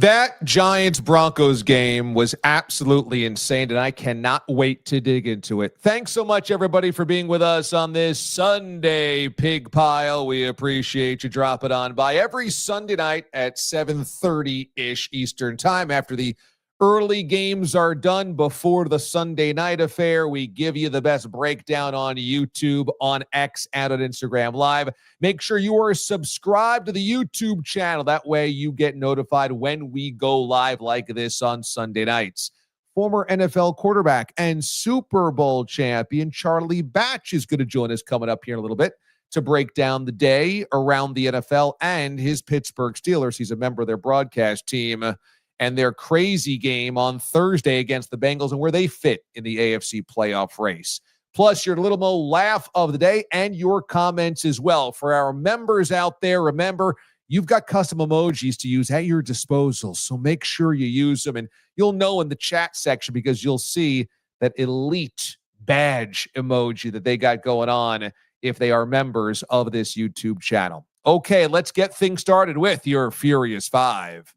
That Giants-Broncos game was absolutely insane, and I cannot wait to dig into it. Thanks so much, everybody, for being with us on this Sunday Pig Pile. We appreciate you dropping on by every Sunday night at 7:30-ish Eastern Time. After the early games are done before the Sunday night affair, we give you the best breakdown on YouTube, on X, and on Instagram Live. Make sure you are subscribed to the YouTube channel. That way you get notified when we go live like this on Sunday nights. Former NFL quarterback and Super Bowl champion Charlie Batch is going to join us coming up here in a little bit to break down the day around the NFL and his Pittsburgh Steelers. He's a member of their broadcast team and their crazy game on Thursday against the Bengals and where they fit in the AFC playoff race. Plus, your Little Mo laugh of the day and your comments as well. For our members out there, remember, you've got custom emojis to use at your disposal, so make sure you use them. And you'll know in the chat section because you'll see that elite badge emoji that they got going on if they are members of this YouTube channel. Okay, let's get things started with your Furious Five.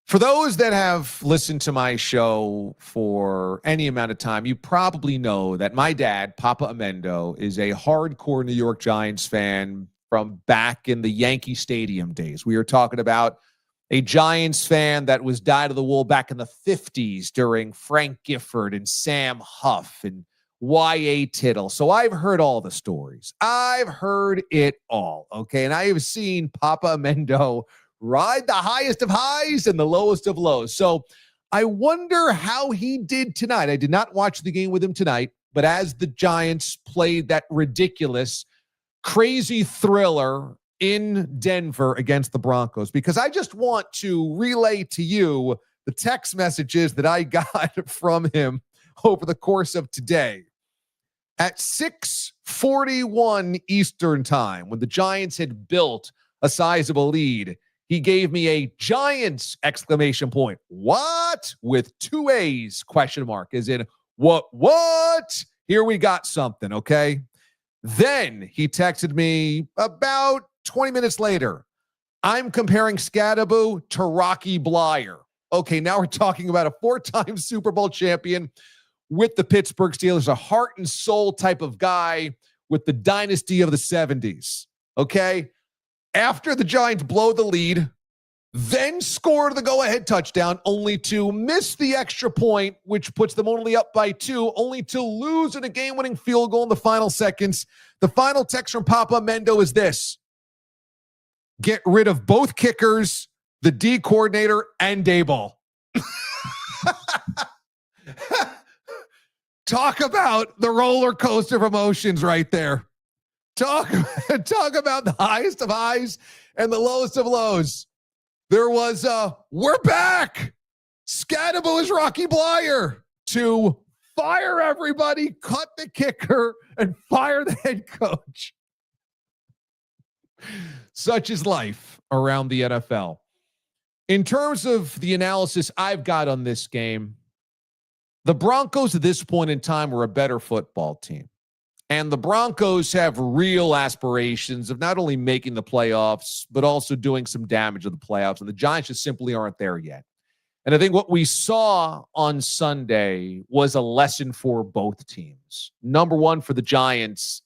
For those that have listened to my show for any amount of time, you probably know that my dad, Papa Amendo, is a hardcore New York Giants fan from back in the Yankee Stadium days. We are talking about a Giants fan that was dyed to the wool back in the 50s during Frank Gifford and Sam Huff and Y.A. Tittle. So I've heard all the stories. I've heard it all, okay? And I have seen Papa Amendo ride the highest of highs and the lowest of lows. So I wonder how he did tonight. I did not watch the game with him tonight, but as the Giants played that ridiculous, crazy thriller in Denver against the Broncos, because I just want to relay to you the text messages that I got from him over the course of today. At 6:41 Eastern Time, when the Giants had built a sizable lead, he gave me a Giants exclamation point. What? With two A's, question mark, as in, what? Here we got something, okay? Then he texted me about 20 minutes later. I'm comparing Scadaboo to Rocky Blyer. Okay, now we're talking about a four-time Super Bowl champion with the Pittsburgh Steelers, a heart and soul type of guy with the dynasty of the 70s, okay? After the Giants blow the lead, then score the go-ahead touchdown, only to miss the extra point, which puts them only up by 2, only to lose in a game-winning field goal in the final seconds. The final text from Papa Mendo is this: get rid of both kickers, the D coordinator, and Daboll. Talk about the roller coaster of emotions right there. Talk about the highest of highs and the lowest of lows. There was we're back. Scadaboo is Rocky Blyer, to fire everybody, cut the kicker, and fire the head coach. Such is life around the NFL. In terms of the analysis I've got on this game, the Broncos at this point in time were a better football team. And the Broncos have real aspirations of not only making the playoffs, but also doing some damage to the playoffs. And the Giants just simply aren't there yet. And I think what we saw on Sunday was a lesson for both teams. Number one, for the Giants,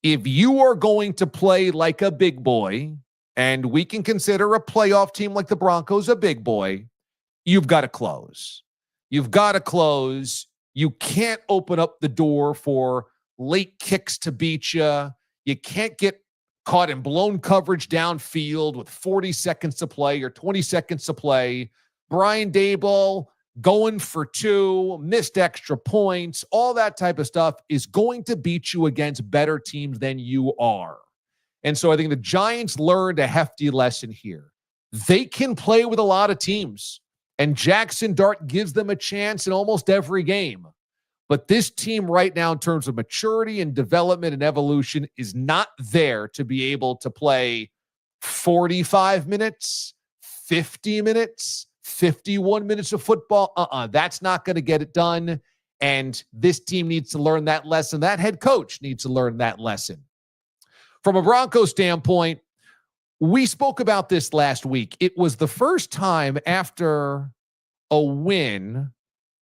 if you are going to play like a big boy, and we can consider a playoff team like the Broncos a big boy, you've got to close. You've got to close. You can't open up the door for late kicks to beat you. You can't get caught in blown coverage downfield with 40 seconds to play or 20 seconds to play. Brian Daboll going for 2, missed extra points, all that type of stuff is going to beat you against better teams than you are. And so I think the Giants learned a hefty lesson here. They can play with a lot of teams, and Jackson Dart gives them a chance in almost every game. But this team right now, in terms of maturity and development and evolution, is not there to be able to play 45 minutes, 50 minutes, 51 minutes of football. That's not going to get it done. And this team needs to learn that lesson. That head coach needs to learn that lesson. From a Broncos standpoint, we spoke about this last week. It was the first time after a win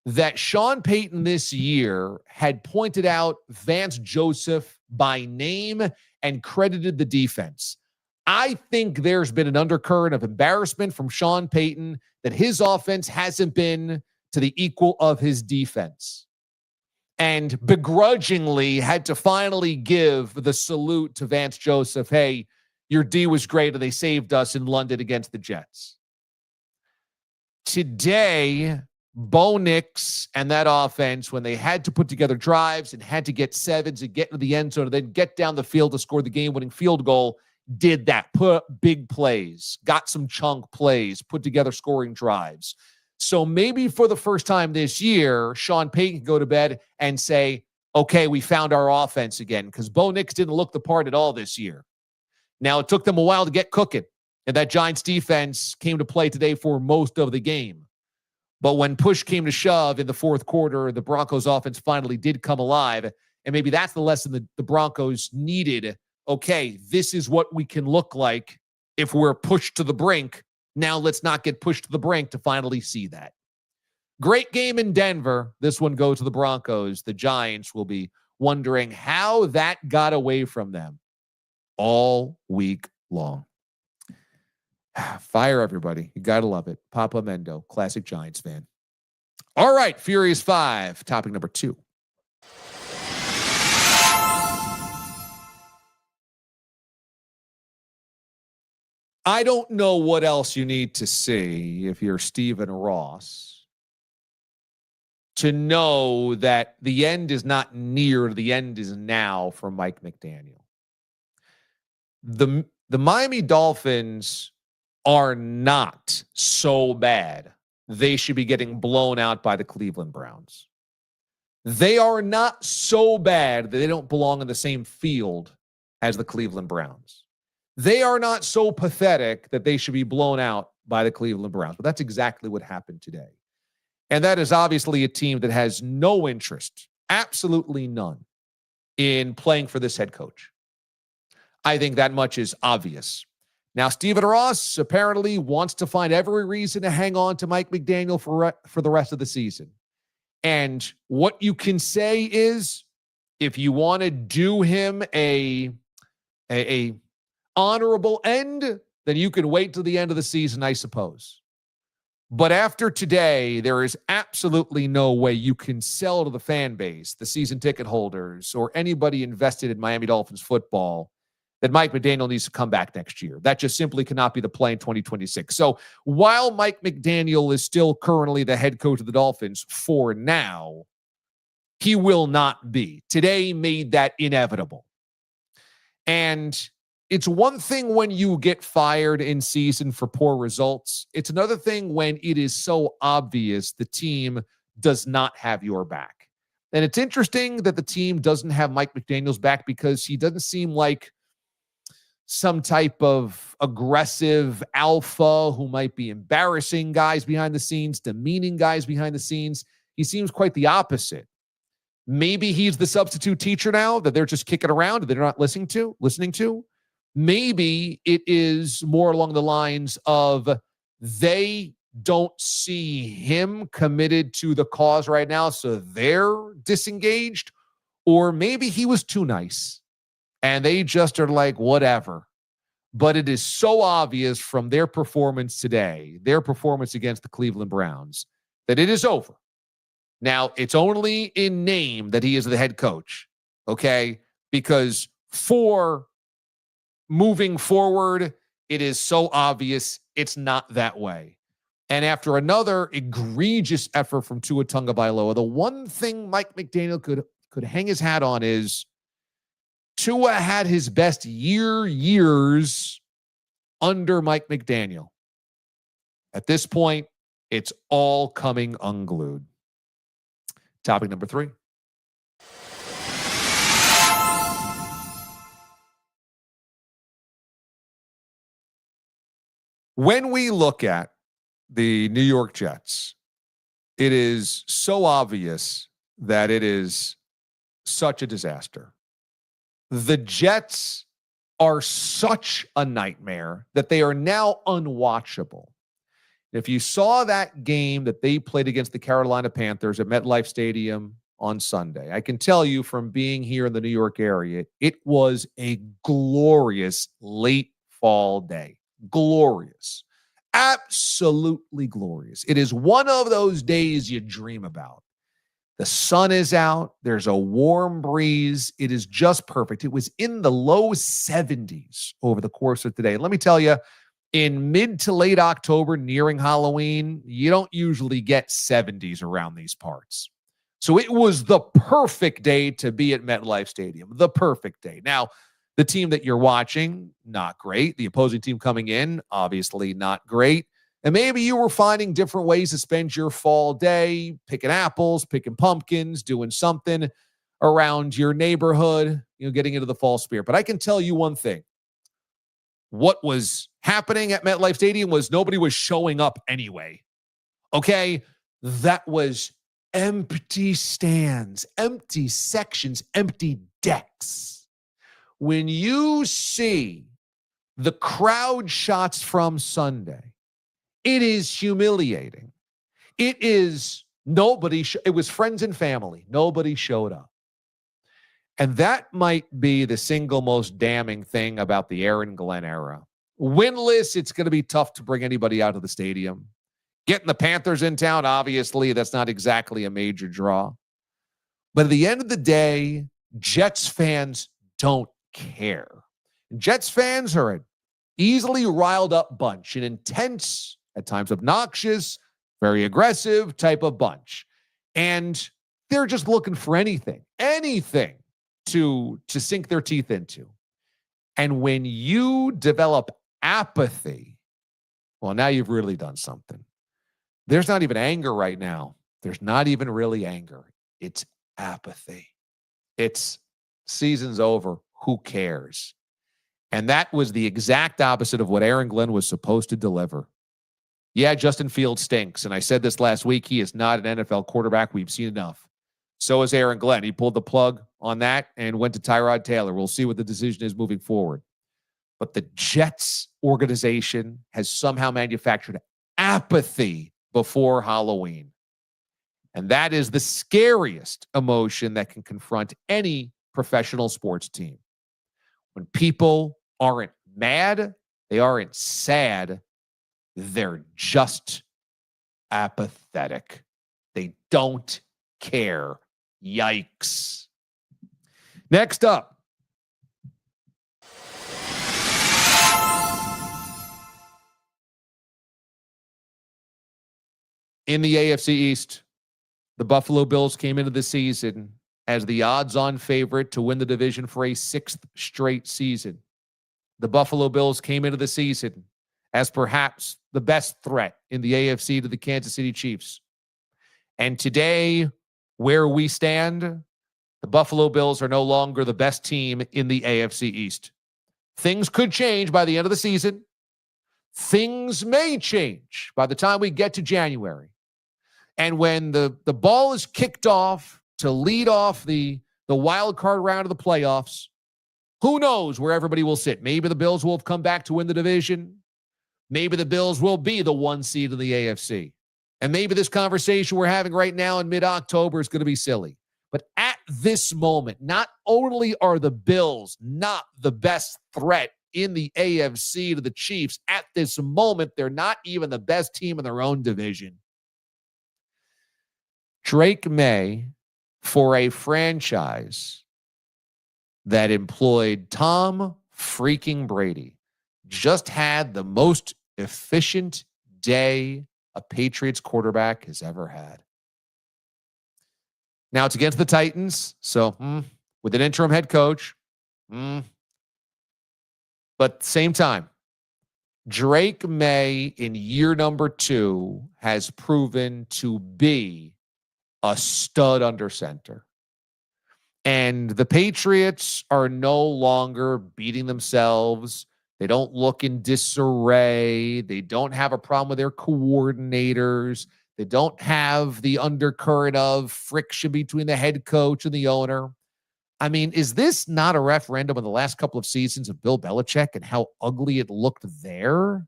that Sean Payton this year had pointed out Vance Joseph by name and credited the defense. I think there's been an undercurrent of embarrassment from Sean Payton that his offense hasn't been to the equal of his defense, and begrudgingly had to finally give the salute to Vance Joseph. Hey, your D was great, and they saved us in London against the Jets. Today, Bo Nix and that offense, when they had to put together drives and had to get sevens and get into the end zone and then get down the field to score the game-winning field goal, did that. Put big plays, got some chunk plays, put together scoring drives. So maybe for the first time this year, Sean Payton can go to bed and say, okay, we found our offense again, because Bo Nix didn't look the part at all this year. Now, it took them a while to get cooking, and that Giants defense came to play today for most of the game. But when push came to shove in the fourth quarter, the Broncos offense finally did come alive, and maybe that's the lesson that the Broncos needed. Okay, this is what we can look like if we're pushed to the brink. Now let's not get pushed to the brink to finally see that. Great game in Denver. This one goes to the Broncos. The Giants will be wondering how that got away from them all week long. Fire everybody. You got to love it. Papa Mendo, classic Giants fan. All right, Furious 5, topic number 2. I don't know what else you need to see if you're Stephen Ross to know that the end is not near, the end is now for Mike McDaniel. The Miami Dolphins are not so bad they should be getting blown out by the Cleveland Browns. They are not so bad that they don't belong in the same field as the Cleveland Browns. They are not so pathetic that they should be blown out by the Cleveland Browns. But that's exactly what happened today. And that is obviously a team that has no interest, absolutely none, in playing for this head coach. I think that much is obvious. Now, Stephen Ross apparently wants to find every reason to hang on to Mike McDaniel for the rest of the season. And what you can say is, if you want to do him a honorable end, then you can wait till the end of the season, I suppose. But after today, there is absolutely no way you can sell to the fan base, the season ticket holders, or anybody invested in Miami Dolphins football that Mike McDaniel needs to come back next year. That just simply cannot be the play in 2026. So while Mike McDaniel is still currently the head coach of the Dolphins for now, he will not be. Today made that inevitable. And it's one thing when you get fired in season for poor results. It's another thing when it is so obvious the team does not have your back. And it's interesting that the team doesn't have Mike McDaniel's back because he doesn't seem like some type of aggressive alpha who might be embarrassing guys behind the scenes, demeaning guys behind the scenes. He seems quite the opposite. Maybe he's the substitute teacher now that they're just kicking around and they're not listening to. Maybe it is more along the lines of they don't see him committed to the cause right now, so they're disengaged. Or maybe he was too nice and they just are like, whatever. But it is so obvious from their performance today, their performance against the Cleveland Browns, that it is over. Now, it's only in name that he is the head coach, okay? Because for moving forward, it is so obvious it's not that way. And after another egregious effort from Tua Tagovailoa, the one thing Mike McDaniel could hang his hat on is Tua had his best years under Mike McDaniel. At this point, it's all coming unglued. Topic number 3. When we look at the New York Jets, it is so obvious that it is such a disaster. The Jets are such a nightmare that they are now unwatchable. If you saw that game that they played against the Carolina Panthers at MetLife Stadium on Sunday, I can tell you from being here in the New York area, it was a glorious late fall day. Glorious. Absolutely glorious. It is one of those days you dream about. The sun is out. There's a warm breeze. It is just perfect. It was in the low 70s over the course of today. Let me tell you, in mid to late October, nearing Halloween, you don't usually get 70s around these parts. So it was the perfect day to be at MetLife Stadium. The perfect day. Now, the team that you're watching, not great. The opposing team coming in, obviously not great. And maybe you were finding different ways to spend your fall day, picking apples, picking pumpkins, doing something around your neighborhood, getting into the fall spirit. But I can tell you one thing. What was happening at MetLife Stadium was nobody was showing up anyway. Okay? That was empty stands, empty sections, empty decks. When you see the crowd shots from Sunday, it is humiliating. It is it was friends and family. Nobody showed up. And that might be the single most damning thing about the Aaron Glenn era. Winless, it's going to be tough to bring anybody out of the stadium. Getting the Panthers in town, obviously, that's not exactly a major draw. But at the end of the day, Jets fans don't care. Jets fans are an easily riled up bunch, an intense, at times obnoxious, very aggressive type of bunch. And they're just looking for anything to sink their teeth into. And when you develop apathy, well, now you've really done something. There's not even anger right now. There's not even really anger. It's apathy. It's season's over. Who cares? And that was the exact opposite of what Aaron Glenn was supposed to deliver. Yeah, Justin Fields stinks. And I said this last week. He is not an NFL quarterback. We've seen enough. So is Aaron Glenn. He pulled the plug on that and went to Tyrod Taylor. We'll see what the decision is moving forward. But the Jets organization has somehow manufactured apathy before Halloween. And that is the scariest emotion that can confront any professional sports team. When people aren't mad, they aren't sad, they're just apathetic. They don't care. Yikes. Next up. In the AFC East, the Buffalo Bills came into the season as the odds-on favorite to win the division for a sixth straight season. The Buffalo Bills came into the season as perhaps the best threat in the AFC to the Kansas City Chiefs. And today, where we stand, the Buffalo Bills are no longer the best team in the AFC East. Things could change by the end of the season. Things may change by the time we get to January. And when the ball is kicked off to lead off the wild card round of the playoffs, who knows where everybody will sit? Maybe the Bills will have come back to win the division. Maybe the Bills will be the one seed in the AFC. And maybe this conversation we're having right now in mid-October is going to be silly. But at this moment, not only are the Bills not the best threat in the AFC to the Chiefs, at this moment, they're not even the best team in their own division. Drake May, for a franchise that employed Tom freaking Brady, just had the most efficient day a Patriots quarterback has ever had. Now it's against the Titans, so with an interim head coach. But at the same time, Drake May in year number 2 has proven to be a stud under center. And the Patriots are no longer beating themselves. They don't look in disarray. They don't have a problem with their coordinators. They don't have the undercurrent of friction between the head coach and the owner. I mean, is this not a referendum on the last couple of seasons of Bill Belichick and how ugly it looked there?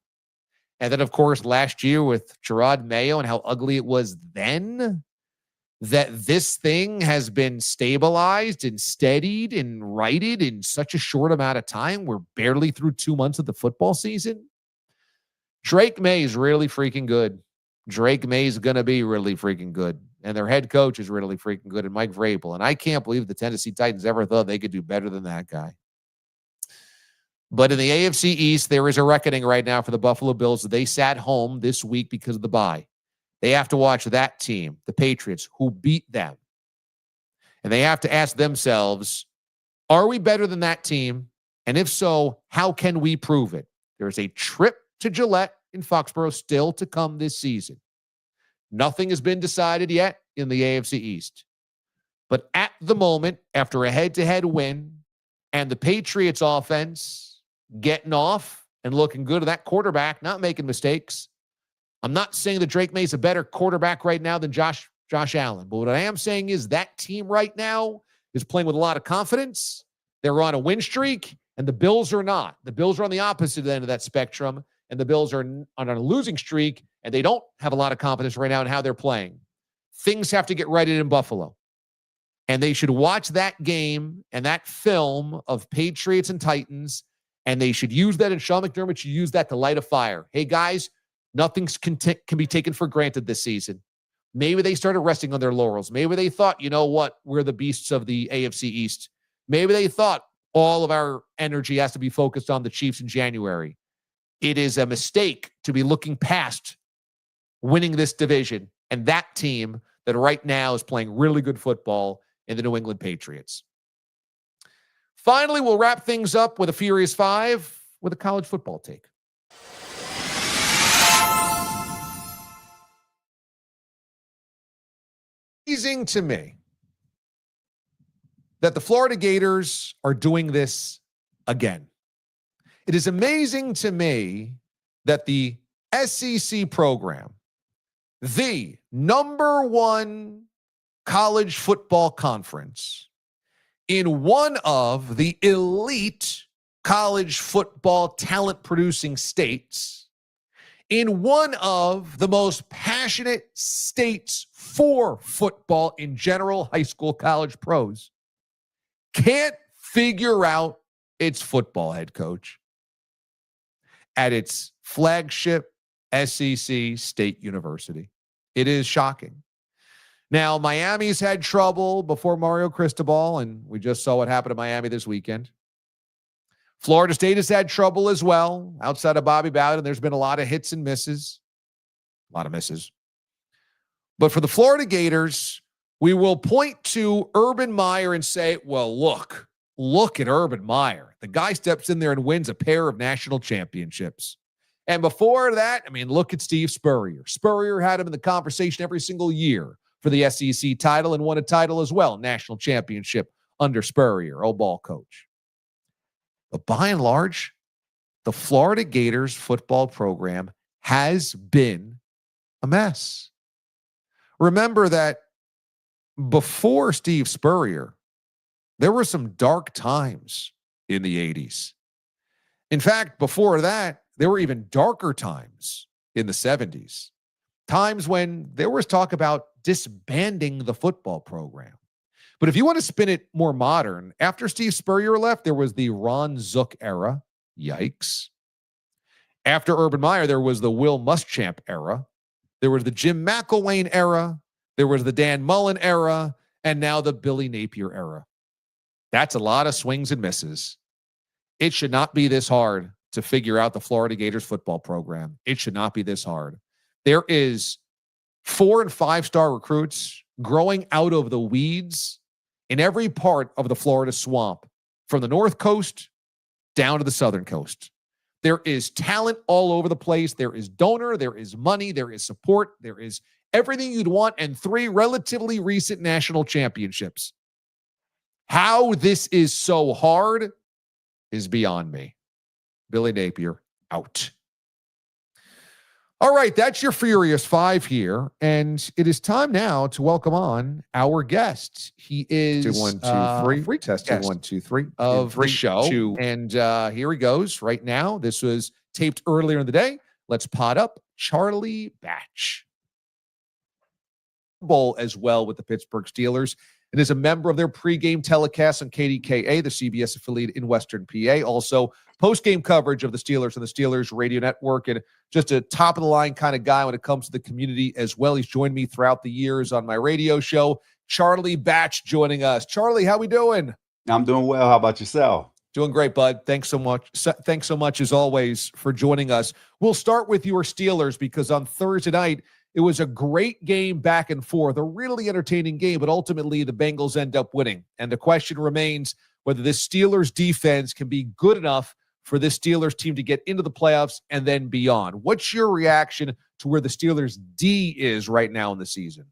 And then, of course, last year with Gerard Mayo and how ugly it was then? That this thing has been stabilized and steadied and righted in such a short amount of time. We're barely through 2 months of the football season. Drake May is really freaking good. Drake May is going to be really freaking good. And their head coach is really freaking good, and Mike Vrabel. And I can't believe the Tennessee Titans ever thought they could do better than that guy. But in the AFC East, there is a reckoning right now for the Buffalo Bills. They sat home this week because of the bye. They have to watch that team, the Patriots, who beat them. And they have to ask themselves, are we better than that team? And if so, how can we prove it? There's a trip to Gillette in Foxborough still to come this season. Nothing has been decided yet in the AFC East. But at the moment, after a head-to-head win and the Patriots offense getting off and looking good, and that quarterback not making mistakes, I'm not saying that Drake May's a better quarterback right now than Josh Allen. But what I am saying is that team right now is playing with a lot of confidence. They're on a win streak, and the Bills are not. The Bills are on the opposite end of that spectrum, and the Bills are on a losing streak, and they don't have a lot of confidence right now in how they're playing. Things have to get righted in Buffalo. And they should watch that game and that film of Patriots and Titans, and they should use that, and Sean McDermott should use that to light a fire. Hey, guys, nothing can be taken for granted this season. Maybe they started resting on their laurels. Maybe they thought, you know what, we're the beasts of the AFC East. Maybe they thought all of our energy has to be focused on the Chiefs in January. It is a mistake to be looking past winning this division and that team that right now is playing really good football in the New England Patriots. Finally, we'll wrap things up with a Furious Five with a college football take. Amazing to me that the Florida Gators are doing this again. It is amazing to me that the SEC program, the number one college football conference in one of the elite college football talent-producing states, in one of the most passionate states for football in general, high school, college, pros, can't figure out its football head coach at its flagship SEC state university. It is shocking. Now, Miami's had trouble before Mario Cristobal, and we just saw what happened to Miami this weekend. Florida State has had trouble as well outside of Bobby Bowden. There's been a lot of hits and misses. A lot of misses. But for the Florida Gators, we will point to Urban Meyer and say, well, look at Urban Meyer. The guy steps in there and wins a pair of national championships. And before that, I mean, look at Steve Spurrier. Spurrier had him in the conversation every single year for the SEC title and won a title as well, national championship under Spurrier, old ball coach. But by and large, the Florida Gators football program has been a mess. Remember that before Steve Spurrier, there were some dark times in the 80s. In fact, before that, there were even darker times in the 70s. Times when there was talk about disbanding the football program. But if you want to spin it more modern, after Steve Spurrier left, there was the Ron Zook era. Yikes. After Urban Meyer, there was the Will Muschamp era. There was the Jim McElwain era. There was the Dan Mullen era. And now the Billy Napier era. That's a lot of swings and misses. It should not be this hard to figure out the Florida Gators football program. It should not be this hard. There is 4- and 5-star recruits growing out of the weeds in every part of the Florida swamp, from the North Coast down to the Southern Coast. There is talent all over the place. There is donor, there is money, there is support, there is everything you'd want, and 3 relatively recent national championships. How this is so hard is beyond me. Billy Napier, out. All right, that's your Furious Five here, and it is time now to welcome on our guest. He is Testing 1, 2, 3. free Testing guest 1, 2, 3 of three, the show, two. and here he goes right now. This was taped earlier in the day. Let's pot up Charlie Batch. Bowl as well with the Pittsburgh Steelers, and is a member of their pregame telecast on KDKA, the CBS affiliate in Western PA. Also, post-game coverage of the Steelers on the Steelers Radio Network, and just a top-of-the-line kind of guy when it comes to the community as well. He's joined me throughout the years on my radio show. Charlie Batch joining us. Charlie, how we doing? I'm doing well. How about yourself? Doing great, bud. Thanks so much. Thanks so much, as always, for joining us. We'll start with your Steelers because on Thursday night, it was a great game back and forth, a really entertaining game, but ultimately the Bengals end up winning. And the question remains whether this Steelers defense can be good enough for this Steelers team to get into the playoffs and then beyond. What's your reaction to where the Steelers D is right now in the season?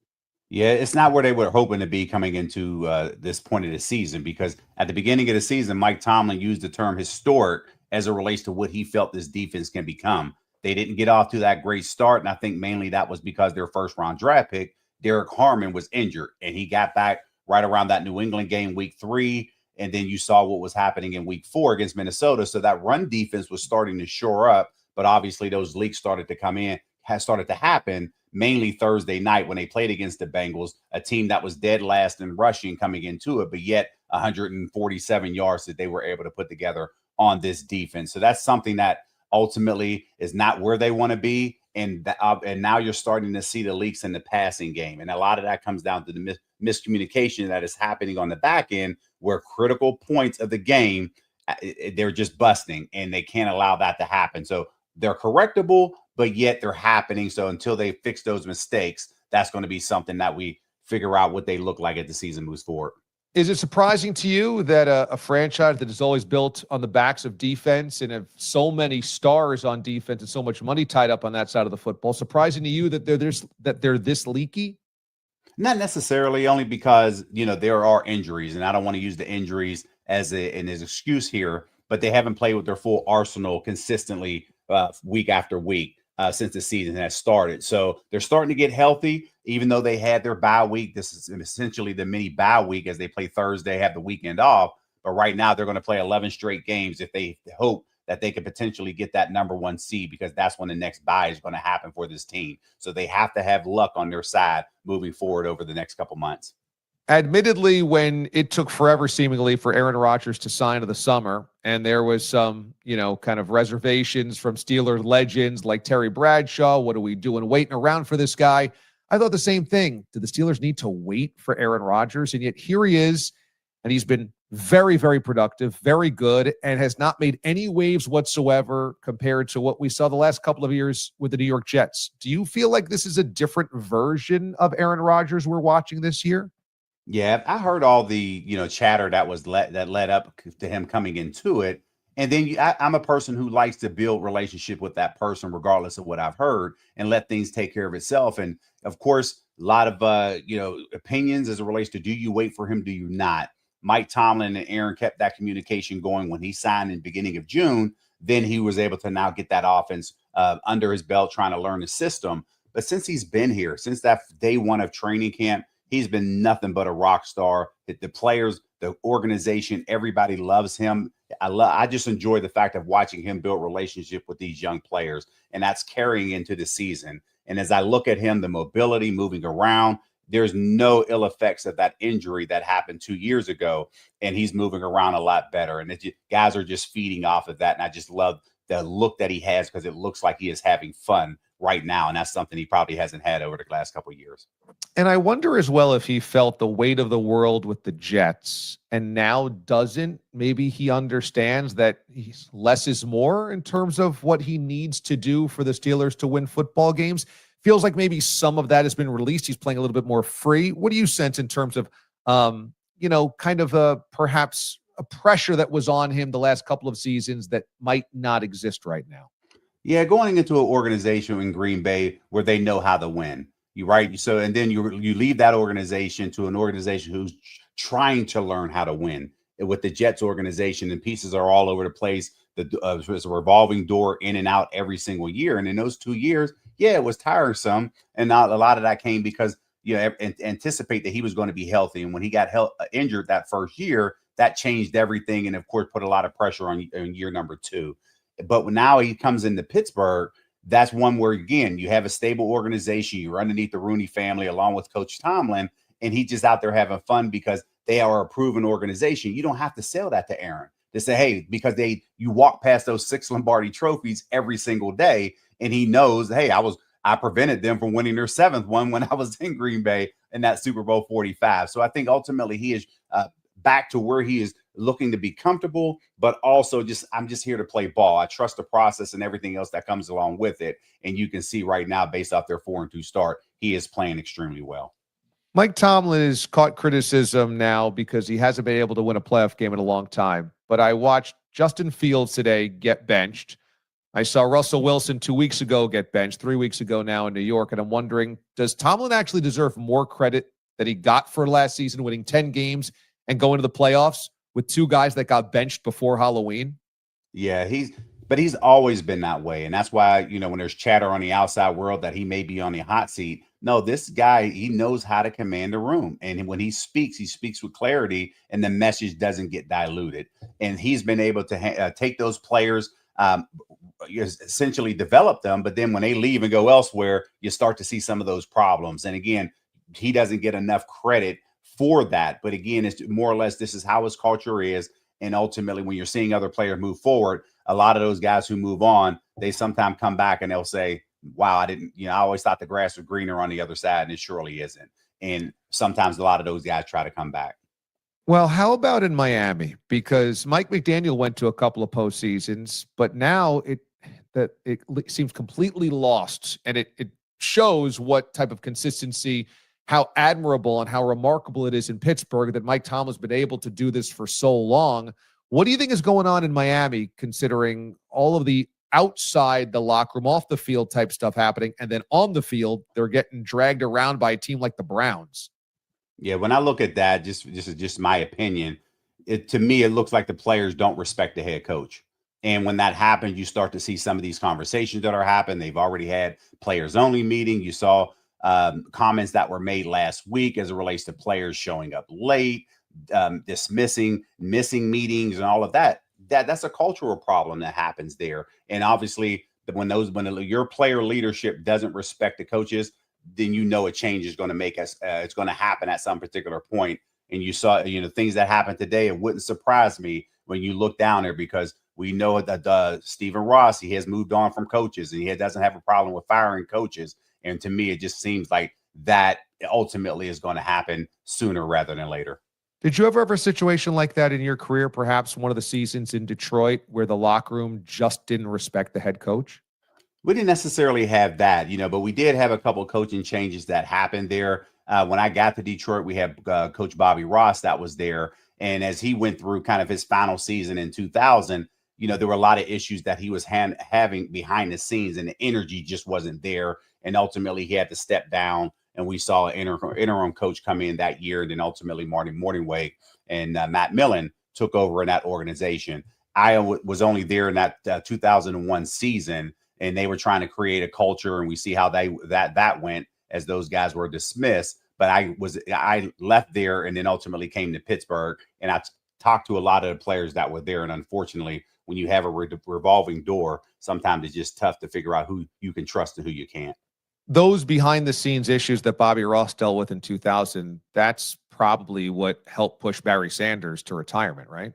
Yeah, it's not where they were hoping to be coming into this point of the season, because at the beginning of the season, Mike Tomlin used the term historic as it relates to what he felt this defense can become. They didn't get off to that great start, and I think mainly that was because their first-round draft pick, Derek Harmon, was injured, and he got back right around that New England game, week 3, and then you saw what was happening in week 4 against Minnesota. So that run defense was starting to shore up, but obviously those leaks started to come in, has started to happen mainly Thursday night when they played against the Bengals, a team that was dead last in rushing coming into it, but yet 147 yards that they were able to put together on this defense. So that's something that ultimately is not where they want to be. And now you're starting to see the leaks in the passing game. And a lot of that comes down to the miscommunication that is happening on the back end, where critical points of the game, they're just busting, and they can't allow that to happen. So they're correctable, but yet they're happening. So until they fix those mistakes, that's going to be something that we figure out what they look like as the season moves forward. Is it surprising to you that a franchise that is always built on the backs of defense and have so many stars on defense and so much money tied up on that side of the football, surprising to you that they're this leaky? Not necessarily, only because, there are injuries, and I don't want to use the injuries as an excuse here, but they haven't played with their full arsenal consistently week after week since the season has started. So they're starting to get healthy, even though they had their bye week. This is essentially the mini bye week as they play Thursday, have the weekend off. But right now they're going to play 11 straight games if they hope that they could potentially get that number 1 seed, because that's when the next bye is going to happen for this team. So they have to have luck on their side moving forward over the next couple months. Admittedly, when it took forever seemingly for Aaron Rodgers to sign in the summer, and there was some, kind of reservations from Steelers legends like Terry Bradshaw, what are we doing waiting around for this guy? I thought the same thing. Did the Steelers need to wait for Aaron Rodgers? And yet here he is, and he's been very, very productive, very good, and has not made any waves whatsoever compared to what we saw the last couple of years with the New York Jets. Do you feel like this is a different version of Aaron Rodgers we're watching this year? Yeah, I heard all the chatter that led up to him coming into it, and then I'm a person who likes to build relationship with that person regardless of what I've heard, and let things take care of itself. And of course, a lot of opinions as it relates to, do you wait for him, do you not? Mike Tomlin and Aaron kept that communication going when he signed in the beginning of June. Then he was able to now get that offense under his belt, trying to learn the system. But since he's been here, since that day 1 of training camp, he's been nothing but a rock star. The players, the organization, everybody loves him. I just enjoy the fact of watching him build relationship with these young players, and that's carrying into the season. And as I look at him, the mobility, moving around, there's no ill effects of that injury that happened 2 years ago, and he's moving around a lot better. And guys are just feeding off of that, and I just love the look that he has, because it looks like he is having fun right now, and that's something he probably hasn't had over the last couple of years. And I wonder as well if he felt the weight of the world with the Jets and now doesn't. Maybe he understands that less is more in terms of what he needs to do for the Steelers to win football games. Feels like maybe some of that has been released. He's playing a little bit more free. What do you sense in terms of, perhaps a pressure that was on him the last couple of seasons that might not exist right now? Yeah, going into an organization in Green Bay where they know how to win. So, and then you leave that organization to an organization who's trying to learn how to win. With the Jets organization, and pieces are all over the place. It's a revolving door in and out every single year. And in those 2 years, Yeah, it was tiresome. And not a lot of that came because you know, anticipate that he was going to be healthy. And when he got injured that first year, that changed everything. And of course, put a lot of pressure on year number 2. But now he comes into Pittsburgh. That's one where, again, you have a stable organization. You're underneath the Rooney family along with Coach Tomlin. And he's just out there having fun because they are a proven organization. You don't have to sell that to Aaron to say, hey, because you walk past those 6 Lombardi trophies every single day. And he knows, hey, I prevented them from winning their 7th one when I was in Green Bay in that Super Bowl 45. So I think ultimately he is back to where he is looking to be comfortable, but also I'm just here to play ball. I trust the process and everything else that comes along with it. And you can see right now, based off their 4-2 start, he is playing extremely well. Mike Tomlin has caught criticism now because he hasn't been able to win a playoff game in a long time. But I watched Justin Fields today get benched. I saw Russell Wilson 2 weeks ago get benched, 3 weeks ago now in New York. And I'm wondering, does Tomlin actually deserve more credit that he got for last season, winning 10 games and going to the playoffs with 2 guys that got benched before Halloween? Yeah, but he's always been that way. And that's why, when there's chatter on the outside world that he may be on the hot seat. No, this guy, he knows how to command a room. And when he speaks with clarity and the message doesn't get diluted. And he's been able to take those players, essentially develop them. But then when they leave and go elsewhere, you start to see some of those problems. And again, he doesn't get enough credit for that. But again, it's more or less, this is how his culture is. And ultimately, when you're seeing other players move forward, a lot of those guys who move on, they sometimes come back and they'll say, wow, I always thought the grass was greener on the other side, and it surely isn't. And sometimes a lot of those guys try to come back. Well, how about in Miami? Because Mike McDaniel went to a couple of postseasons, but now it seems completely lost. And it shows what type of consistency, how admirable and how remarkable it is in Pittsburgh that Mike Tomlin's been able to do this for so long. What do you think is going on in Miami, considering all of the outside the locker room, off the field type stuff happening, and then on the field, they're getting dragged around by a team like the Browns? Yeah, when I look at that, just my opinion, to me, it looks like the players don't respect the head coach. And when that happens, you start to see some of these conversations that are happening. They've already had players only meeting. You saw comments that were made last week as it relates to players showing up late, dismissing, missing meetings, and all of that. That's a cultural problem that happens there. And obviously, when your player leadership doesn't respect the coaches, then a change is going to it's going to happen at some particular point. And you saw, things that happened today. It wouldn't surprise me when you look down there, because we know that Stephen Ross, he has moved on from coaches, and he doesn't have a problem with firing coaches. And to me, it just seems like that ultimately is going to happen sooner rather than later. Did you ever have a situation like that in your career, perhaps one of the seasons in Detroit, where the locker room just didn't respect the head coach? We didn't necessarily have that, but we did have a couple of coaching changes that happened there. When I got to Detroit, we had Coach Bobby Ross that was there. And as he went through kind of his final season in 2000, there were a lot of issues that he was having behind the scenes, and the energy just wasn't there. And ultimately, he had to step down. And we saw an interim coach come in that year. And then ultimately, Marty Morningweg and Matt Millen took over in that organization. I was only there in that 2001 season, and they were trying to create a culture. And we see how that went as those guys were dismissed. But I left there and then ultimately came to Pittsburgh. And I talked to a lot of the players that were there. And unfortunately, when you have a revolving door, sometimes it's just tough to figure out who you can trust and who you can't. Those behind-the-scenes issues that Bobby Ross dealt with in 2000, that's probably what helped push Barry Sanders to retirement, right?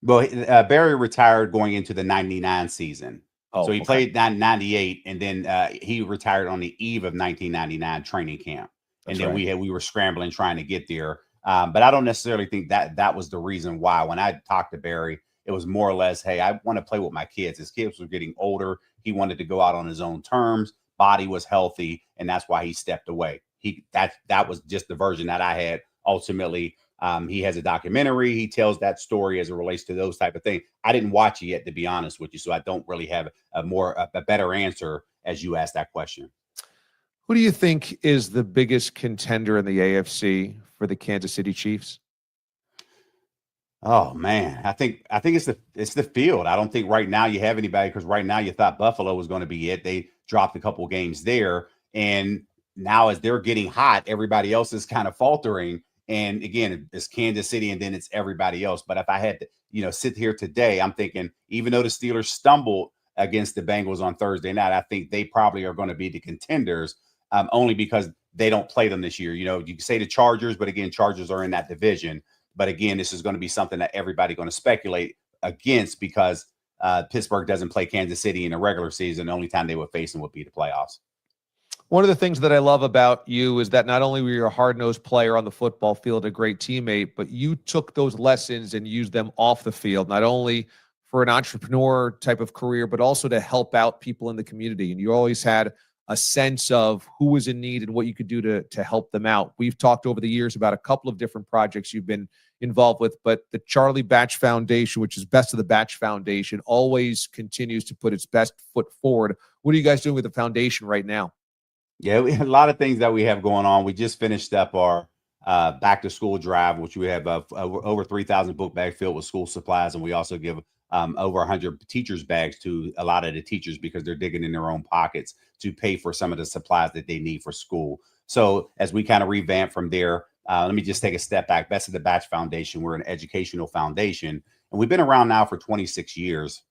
Well, Barry retired going into the 99 season. So he played 98, and then he retired on the eve of 1999 training camp. And then we were scrambling trying to get there. But I don't necessarily think that was the reason why. When I talked to Barry, it was more or less, hey, I want to play with my kids. His kids were getting older. He wanted to go out on his own terms. Body was healthy, and that's why he stepped away. That was just the version that I had. Ultimately, he has a documentary. He tells that story as it relates to those type of things. I didn't watch it yet, to be honest with you, so I don't really have a better answer as you asked that question. Who do you think is the biggest contender in the AFC for the Kansas City Chiefs? Oh man, I think it's the field. I don't think right now you have anybody because right now you thought Buffalo was going to be it. They dropped a couple games there, and now as they're getting hot, everybody else is kind of faltering. And again, it's Kansas City, and then it's everybody else. But if I had to, sit here today, I'm thinking even though the Steelers stumbled against the Bengals on Thursday night, I think they probably are going to be the contenders, only because they don't play them this year. You can say the Chargers, but again, Chargers are in that division. But again, this is going to be something that everybody's going to speculate against because Pittsburgh doesn't play Kansas City in a regular season. The only time they would face them would be the playoffs. One of the things that I love about you is that not only were you a hard-nosed player on the football field, a great teammate, but you took those lessons and used them off the field, not only for an entrepreneur type of career, but also to help out people in the community. And you always had a sense of who was in need and what you could do to help them out. We've talked over the years about a couple of different projects you've been involved with, but the Charlie Batch Foundation, which is Best of the Batch Foundation, always continues to put its best foot forward. What are you guys doing with the foundation right now? Yeah, we have a lot of things that we have going on. We just finished up our back to school drive, which we have over 3,000 book bags filled with school supplies. And we also give over 100 teachers bags to a lot of the teachers because they're digging in their own pockets to pay for some of the supplies that they need for school. So as we kind of revamp from there, let me just take a step back. Best of the Batch Foundation, we're an educational foundation, and we've been around now for 26 years.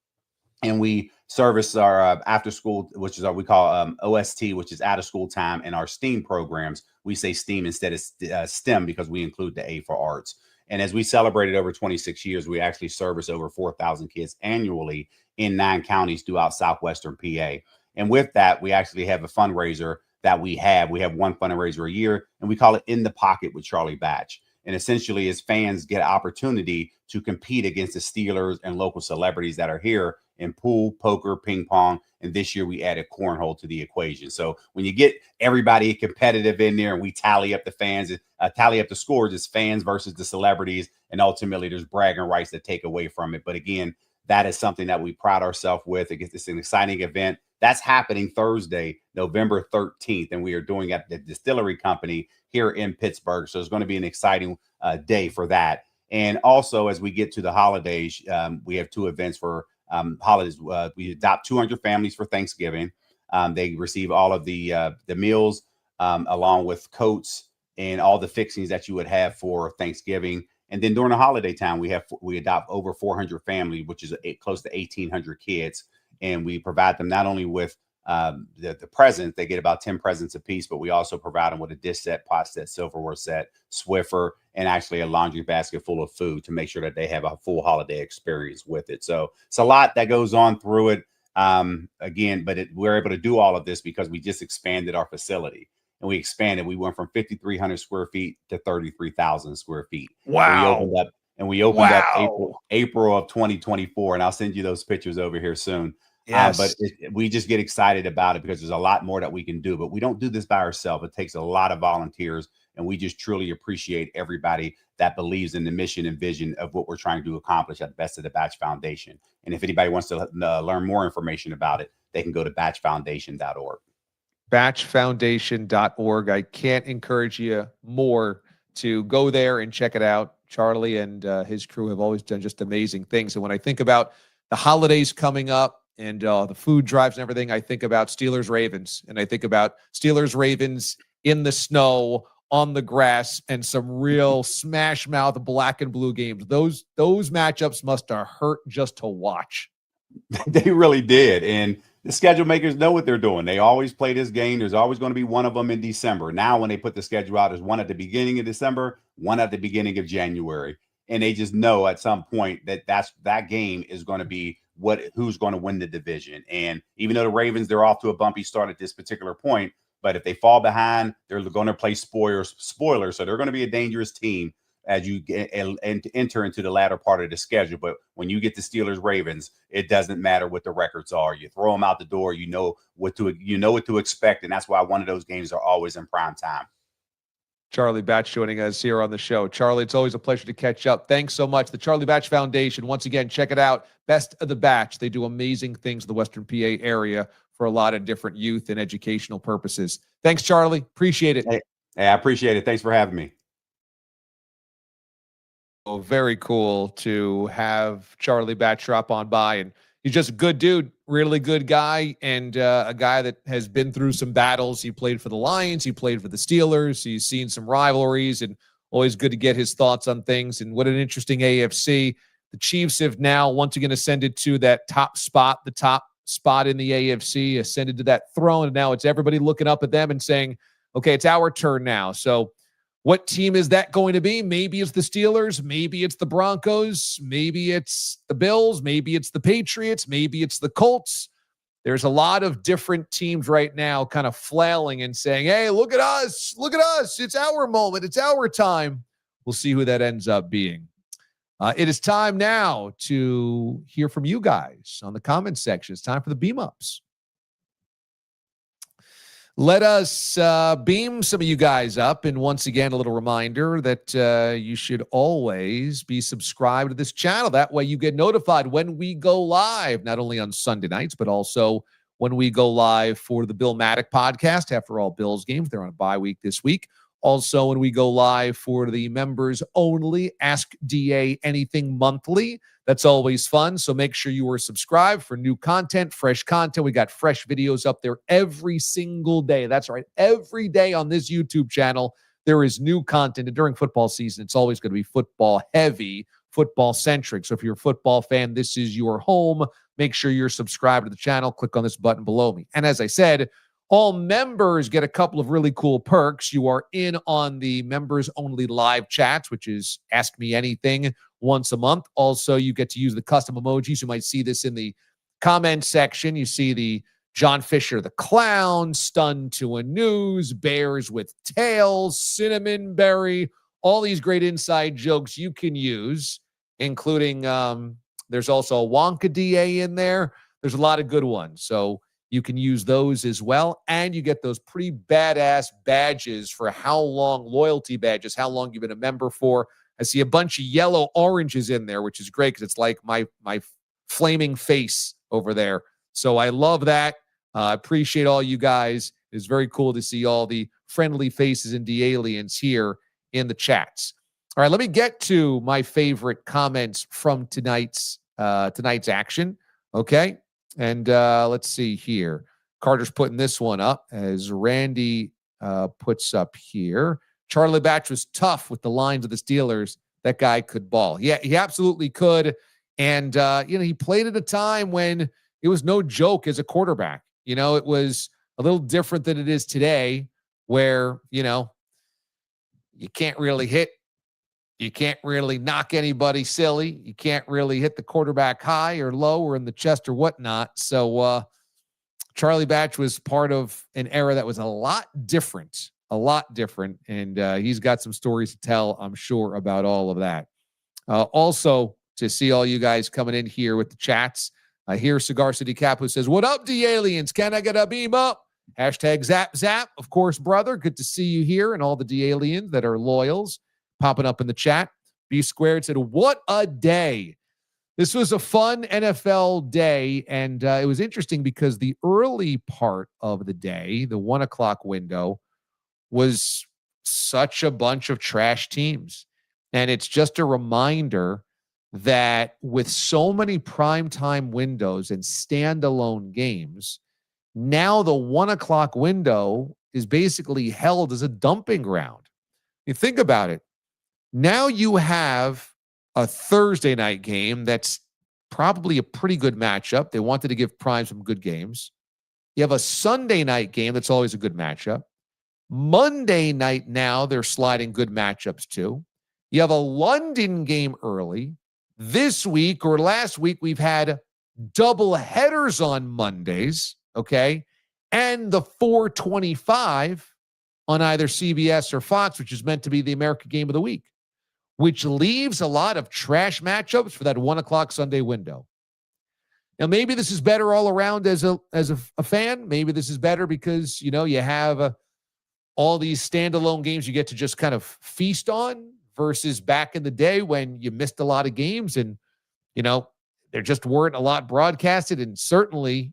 And we service our after school, which is we call OST, which is out of school time, and our STEAM programs. We say STEAM instead of STEM because we include the A for arts. And as we celebrated over 26 years, we actually service over 4,000 kids annually in 9 counties throughout southwestern PA. And with that, we actually have a fundraiser that we have. We have one fundraiser a year, and we call it In the Pocket with Charlie Batch. And essentially, as fans get an opportunity to compete against the Steelers and local celebrities that are here in pool, poker, ping pong. And this year we added cornhole to the equation. So when you get everybody competitive in there and we tally up the fans, tally up the scores, it's fans versus the celebrities. And ultimately there's bragging rights that take away from it. But again, that is something that we pride ourselves with. It's an exciting event. That's happening Thursday, November 13th. And we are doing it at the distillery company here in Pittsburgh. So it's going to be an exciting day for that. And also, as we get to the holidays, we have 2 events for holidays. We adopt 200 families for Thanksgiving. They receive all of the meals along with coats and all the fixings that you would have for Thanksgiving. And then during the holiday time, we adopt over 400 families, which is close to 1,800 kids. And we provide them not only with the presents, they get about 10 presents apiece, but we also provide them with a dish set, pot set, silverware set, Swiffer, and actually a laundry basket full of food to make sure that they have a full holiday experience with it. So it's a lot that goes on through it. Again, but we're able to do all of this because we just expanded our facility. And we expanded. We went from 5,300 square feet to 33,000 square feet. Wow. We opened up April of 2024. And I'll send you those pictures over here soon. Yes. But we just get excited about it because there's a lot more that we can do. But we don't do this by ourselves. It takes a lot of volunteers. And we just truly appreciate everybody that believes in the mission and vision of what we're trying to accomplish at the Best of the Batch Foundation. And if anybody wants to learn more information about it, they can go to batchfoundation.org. Batchfoundation.org. I can't encourage you more to go there and check it out. Charlie and his crew have always done just amazing things. And when I think about the holidays coming up and the food drives and everything, I think about Steelers Ravens, and I think about Steelers Ravens in the snow, on the grass, and some real smash mouth black and blue games. Those matchups must have hurt just to watch. They really did. And the schedule makers know what they're doing. They always play this game. There's always going to be one of them in December. Now, when they put the schedule out, there's one at the beginning of December, one at the beginning of January. And they just know at some point that game is going to be who's going to win the division. And even though the Ravens, they're off to a bumpy start at this particular point, but if they fall behind, they're going to play spoilers. So they're going to be a dangerous team as you enter into the latter part of the schedule. But when you get the Steelers Ravens, it doesn't matter what the records are. You throw them out the door, you know what to expect. And that's why one of those games are always in prime time. Charlie Batch joining us here on the show. Charlie, it's always a pleasure to catch up. Thanks so much. The Charlie Batch Foundation, once again, check it out. Best of the Batch. They do amazing things in the Western PA area for a lot of different youth and educational purposes. Thanks, Charlie. Appreciate it. Hey, I appreciate it. Thanks for having me. very cool to have Charlie Batch drop on by. And he's just a good dude, really good guy, and a guy that has been through some battles. He played for the Lions. He played for the Steelers. He's seen some rivalries, and always good to get his thoughts on things. And what an interesting AFC. The Chiefs have now once again ascended to that top spot, the top spot in the AFC, ascended to that throne. And now it's everybody looking up at them and saying, okay, it's our turn now. So what team is that going to be? Maybe it's the Steelers. Maybe it's the Broncos. Maybe it's the Bills. Maybe it's the Patriots. Maybe it's the Colts. There's a lot of different teams right now kind of flailing and saying, hey, look at us. Look at us. It's our moment. It's our time. We'll see who that ends up being. It is time now to hear from you guys on the comment section. It's time for the beam ups. Let us beam some of you guys up. And once again, a little reminder that you should always be subscribed to this channel. That way you get notified when we go live, not only on Sunday nights, but also when we go live for the Bill Maddock podcast after all Bills games. They're on a bye week this week. Also, when we go live for the members only Ask DA Anything monthly. That's always fun. So make sure you are subscribed for new content, fresh content. We got fresh videos up there every single day. That's right. Every day on this YouTube channel, there is new content. And during football season, it's always going to be football heavy, football centric. So if you're a football fan, this is your home. Make sure you're subscribed to the channel. Click on this button below me. And as I said, all members get a couple of really cool perks. You are in on the members only live chats, which is Ask Me Anything once a month. Also, you get to use the custom emojis. You might see this in the comment section. You see the John Fisher, the clown, stunned to a news, bears with tails, cinnamon berry, all these great inside jokes you can use, including there's also a Wonka DA in there. There's a lot of good ones. So you can use those as well. And you get those pretty badass badges for how long, loyalty badges, how long you've been a member for. I see a bunch of yellow oranges in there, which is great because it's like my flaming face over there. So I love that. I appreciate all you guys. It's very cool to see all the friendly faces and DAliens here in the chats. All right, let me get to my favorite comments from tonight's action. Okay. And let's see here. Carter's putting this one up as Randy puts up here. Charlie Batch was tough with the lines of the Steelers. That guy could ball. Yeah, he absolutely could. And, he played at a time when it was no joke as a quarterback. It was a little different than it is today where, you can't really hit. You can't really knock anybody silly. You can't really hit the quarterback high or low or in the chest or whatnot. So Charlie Batch was part of an era that was a lot different. And he's got some stories to tell, I'm sure, about all of that. Also, to see all you guys coming in here with the chats. I hear Cigar City Cap who says, what up, DAliens? Can I get a beam up? Hashtag zap zap. Of course, brother. Good to see you here and all the DAliens that are loyals. Popping up in the chat. B Squared said, what a day. This was a fun NFL day, and it was interesting because the early part of the day, the 1 o'clock window, was such a bunch of trash teams. And it's just a reminder that with so many primetime windows and standalone games, now the 1 o'clock window is basically held as a dumping ground. You think about it. Now you have a Thursday night game that's probably a pretty good matchup. They wanted to give Prime some good games. You have a Sunday night game that's always a good matchup. Monday night now they're sliding good matchups too. You have a London game early. This week or last week we've had double headers on Mondays, okay? And the 4:25 on either CBS or Fox, which is meant to be the American game of the week, which leaves a lot of trash matchups for that 1 o'clock Sunday window. Now, maybe this is better all around as a fan. Maybe this is better because, you have all these standalone games you get to just kind of feast on versus back in the day when you missed a lot of games and, there just weren't a lot broadcasted. And certainly,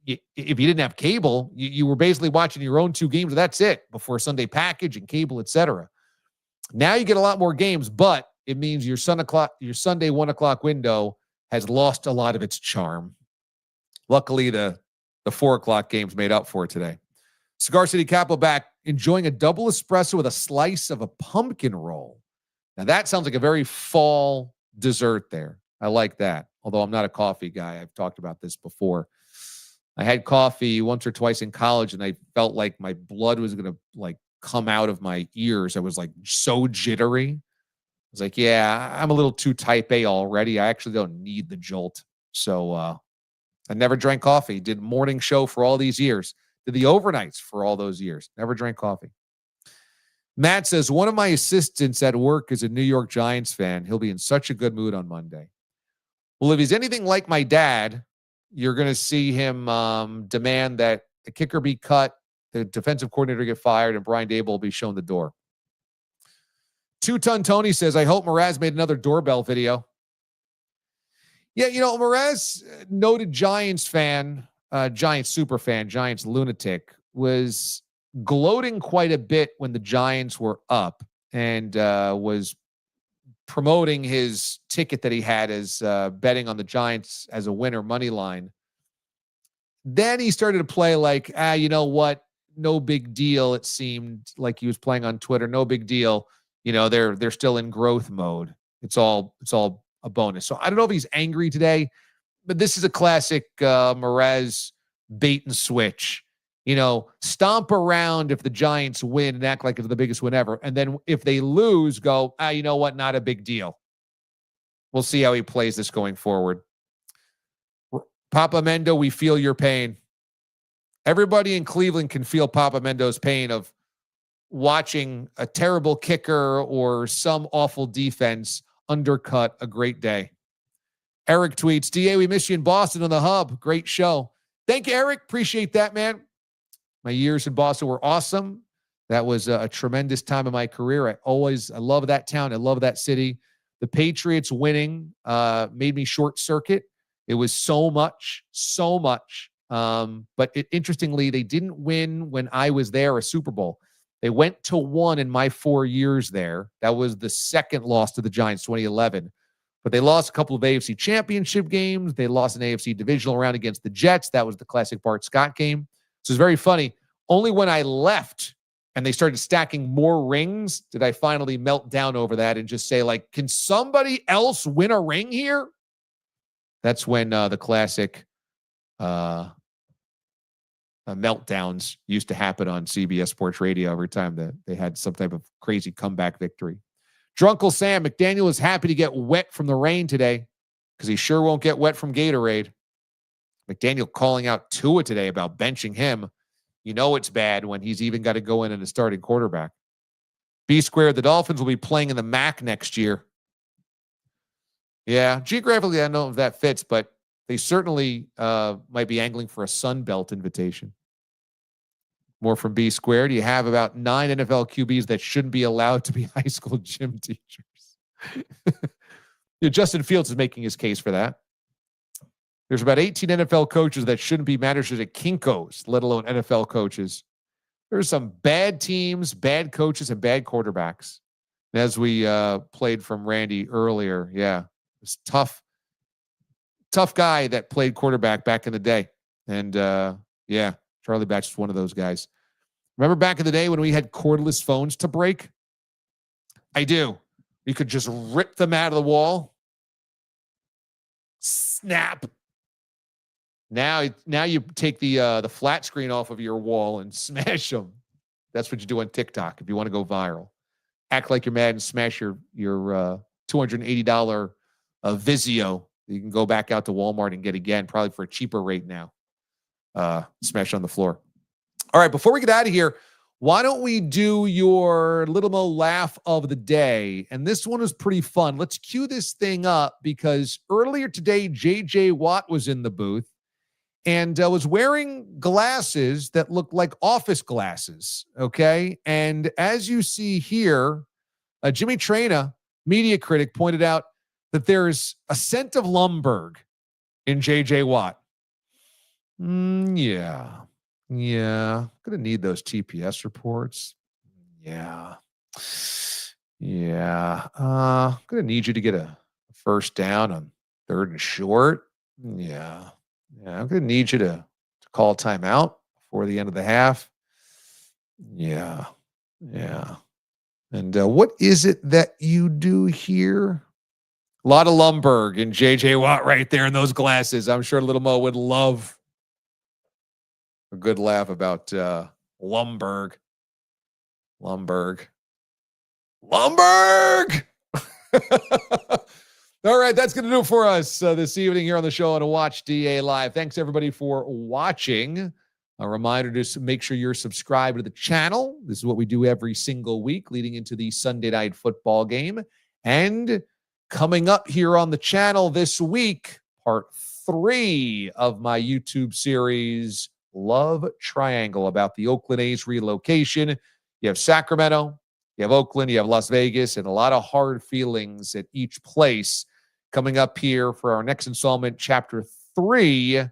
if you didn't have cable, you were basically watching your own two games. That's it before Sunday package and cable, etc. Now you get a lot more games, but it means your Sunday 1 o'clock window has lost a lot of its charm. Luckily, the 4 o'clock games made up for it today. Cigar City Capital back, enjoying a double espresso with a slice of a pumpkin roll. Now, that sounds like a very fall dessert there. I like that, although I'm not a coffee guy. I've talked about this before. I had coffee once or twice in college, and I felt like my blood was going to come out of my ears. I was so jittery. I was like, yeah, I'm a little too type A already. I actually don't need the jolt. So I never drank coffee. Did morning show for all these years. Did the overnights for all those years. Never drank coffee. Matt says, one of my assistants at work is a New York Giants fan. He'll be in such a good mood on Monday. Well, if he's anything like my dad, you're going to see him demand that the kicker be cut, the defensive coordinator get fired, and Brian Daboll will be shown the door. Two-Ton Tony says, I hope Mraz made another doorbell video. Yeah, Mraz, noted Giants fan, Giants super fan, Giants lunatic, was gloating quite a bit when the Giants were up and was promoting his ticket that he had as betting on the Giants as a winner money line. Then he started to play you know what? No big deal. It seemed like he was playing on Twitter. No big deal. They're still in growth mode. It's all a bonus. So I don't know if he's angry today, but this is a classic Mraz bait and switch. Stomp around if the Giants win and act like it's the biggest win ever. And then if they lose, go, you know what? Not a big deal. We'll see how he plays this going forward. Papa Mendo, we feel your pain. Everybody in Cleveland can feel Papa Mendo's pain of watching a terrible kicker or some awful defense undercut a great day. Eric tweets, DA, we miss you in Boston on the hub. Great show. Thank you, Eric. Appreciate that, man. My years in Boston were awesome. That was a tremendous time in my career. I love that town. I love that city. The Patriots winning made me short circuit. It was so much. But interestingly, they didn't win when I was there a Super Bowl. They went to one in my 4 years there. That was the second loss to the Giants, 2011. But they lost a couple of AFC championship games. They lost an AFC divisional round against the Jets. That was the classic Bart Scott game. So it's very funny. Only when I left and they started stacking more rings did I finally melt down over that and just say, can somebody else win a ring here? That's when the classic meltdowns used to happen on CBS Sports Radio every time that they had some type of crazy comeback victory. Drunkle Sam, McDaniel is happy to get wet from the rain today because he sure won't get wet from Gatorade. McDaniel calling out Tua today about benching him. It's bad when he's even got to go in and a starting quarterback. B squared, the Dolphins will be playing in the MAC next year. Yeah, geographically, I don't know if that fits, but they certainly might be angling for a Sun Belt invitation. More from B squared. You have about 9 NFL QBs that shouldn't be allowed to be high school gym teachers. Justin Fields is making his case for that. There's about 18 NFL coaches that shouldn't be managers at Kinko's, let alone NFL coaches. There's some bad teams, bad coaches, and bad quarterbacks. And as we played from Randy earlier, yeah, it's tough guy that played quarterback back in the day. And yeah, Charlie Batch is one of those guys. Remember back in the day when we had cordless phones to break? I do. You could just rip them out of the wall. Snap. Now you take the flat screen off of your wall and smash them. That's what you do on TikTok if you want to go viral. Act like you're mad and smash your $280 Vizio. You can go back out to Walmart and get again, probably for a cheaper rate now. Smash on the floor. All right, before we get out of here, why don't we do your Little Mo laugh of the day? And this one is pretty fun. Let's cue this thing up because earlier today, J.J. Watt was in the booth and was wearing glasses that looked like office glasses, okay? And as you see here, Jimmy Traina, media critic, pointed out that there's a scent of Lumberg in J.J. Watt. Yeah. Gonna need those TPS reports. Yeah. Yeah. I'm going to need you to get a first down on 3rd and short. Yeah. Yeah. I'm going to need you to call timeout before the end of the half. Yeah. Yeah. And what is it that you do here? A lot of Lumberg and J.J. Watt right there in those glasses. I'm sure Little Mo would love a good laugh about Lumberg. Lumberg. All right, that's going to do it for us this evening here on the show on Watch D.A Live. Thanks, everybody, for watching. A reminder to make sure you're subscribed to the channel. This is what we do every single week leading into the Sunday night football game. And coming up here on the channel this week, part 3 of my YouTube series, Love Triangle, about the Oakland A's relocation. You have Sacramento, you have Oakland, you have Las Vegas, and a lot of hard feelings at each place. Coming up here for our next installment, Chapter 3,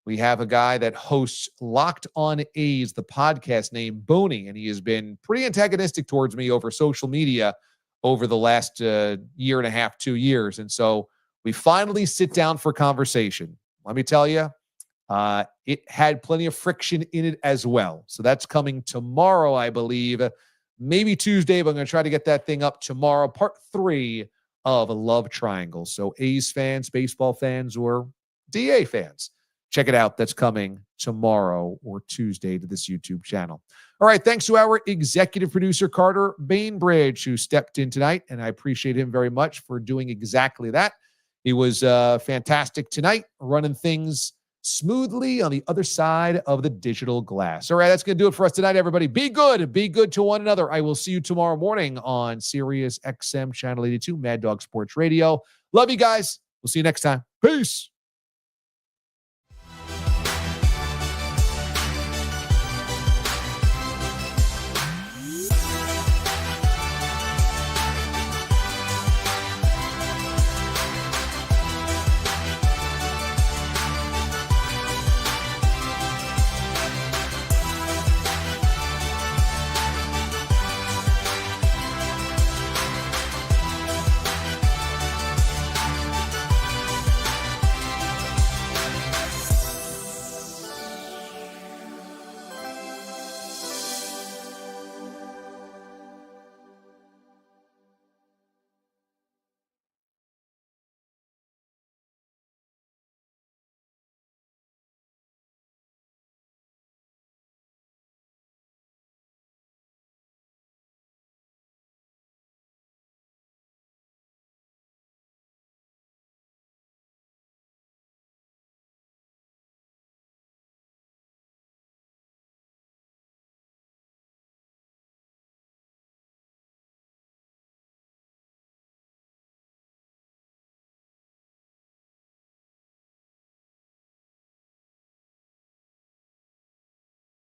we have a guy that hosts Locked On A's, the podcast, named Booney, and he has been pretty antagonistic towards me over social media over the last year and a half, 2 years. And so we finally sit down for conversation. Let me tell you, it had plenty of friction in it as well. So that's coming tomorrow, I believe. Maybe Tuesday, but I'm going to try to get that thing up tomorrow. Part 3 of a Love Triangle. So A's fans, baseball fans, or DA fans, check it out. That's coming tomorrow or Tuesday to this YouTube channel. All right. Thanks to our executive producer, Carter Bainbridge, who stepped in tonight, and I appreciate him very much for doing exactly that. He was fantastic tonight, running things smoothly on the other side of the digital glass. All right, that's going to do it for us tonight, everybody. Be good to one another. I will see you tomorrow morning on Sirius XM Channel 82, Mad Dog Sports Radio. Love you guys. We'll see you next time. Peace.